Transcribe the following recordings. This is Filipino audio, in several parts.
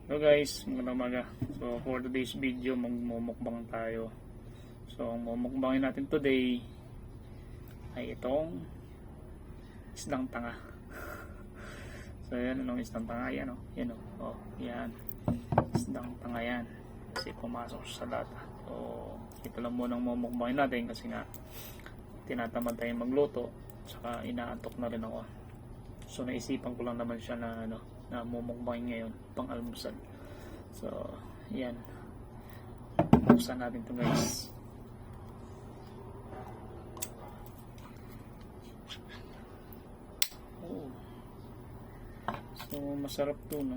So guys, magandang umaga. So for today's video, magmumukbang tayo. So ang mumukbangin natin today ay itong isdang tanga. So yan, anong isdang tanga yan, oh. Yan, oh. Oh, yan. Isdang tanga yan. Kasi pumasok sa data. So ito lang muna ang mumukbangin natin kasi nga tinatamad tayong magluto. Saka inaantok na rin ako. So naisipan ko lang naman siya na na mumukbang ngayon pang almusal. So yan, buksan natin to guys. Oh. So masarap to, no?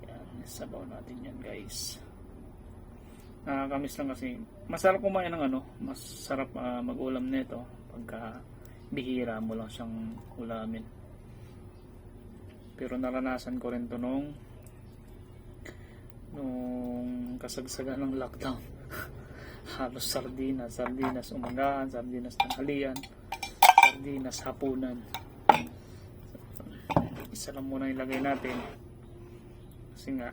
Yan, sabaw natin yan guys. Nakakamiss lang kasi masarap kumain ng masarap mag-ulam nito pagka bihira mo lang siyang ulamin. Pero naranasan ko rin to nung kasagsagan ng lockdown. Halos sardinas umagahan, sardinas tanghalian, sardinas hapunan. Isa lang muna ilagay natin kasi nga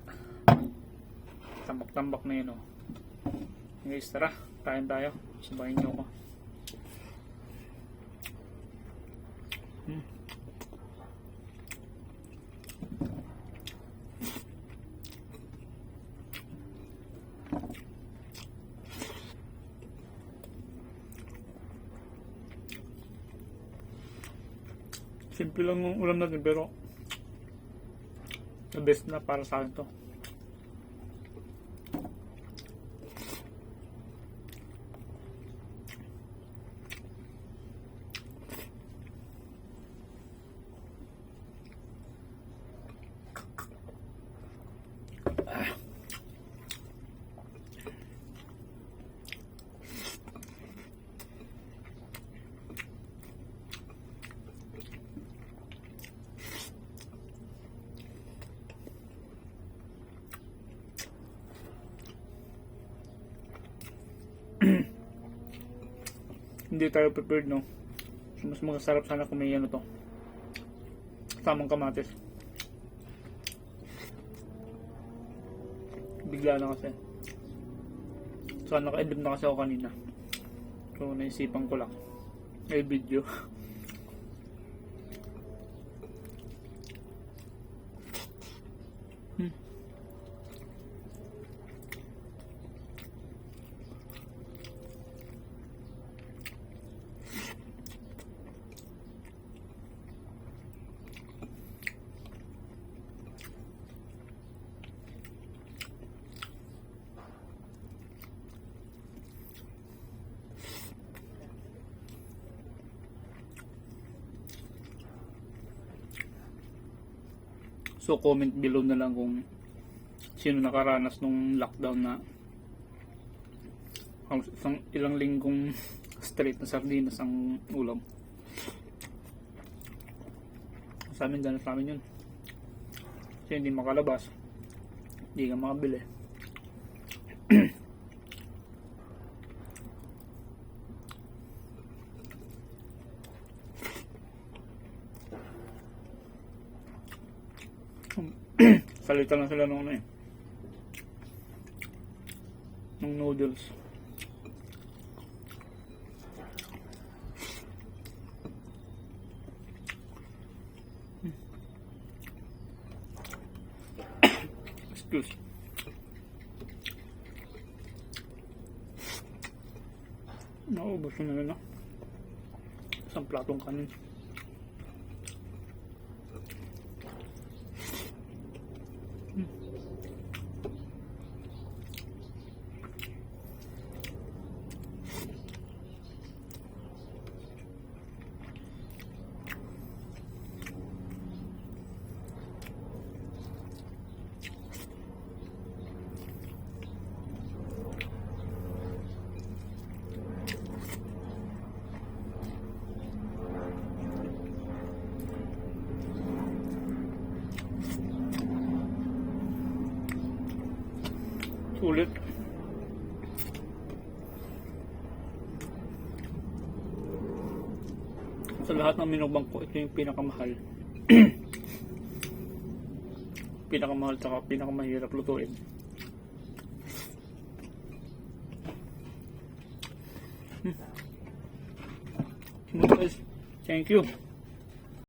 tambak-tambak na yun, oh. Guys, tara, kain tayo. Sabayin nyo ko. Simple lang yung ulam natin pero the best na para sa akin to. Hindi tayo prepared, no? So, mas masarap sana kung may to tamang kamatis. Bigla na kasi. So naka-edit na kasi ako kanina. So naisipan ko lang ay video. So comment below na lang kung sino nakaranas nung lockdown na ilang linggong straight na sardinas ang ulam. Sa amin yun. Kasi hindi makalabas, hindi ka makabili. Salita lang sila nung nung noodles. Excuse. Naubos na rin, no? Isang platong kanin. Sulit. Sa lahat ng minubang ko, ito yung pinakamahal. pinakamahal at pinakamahirap lutuin. Guys, thank you.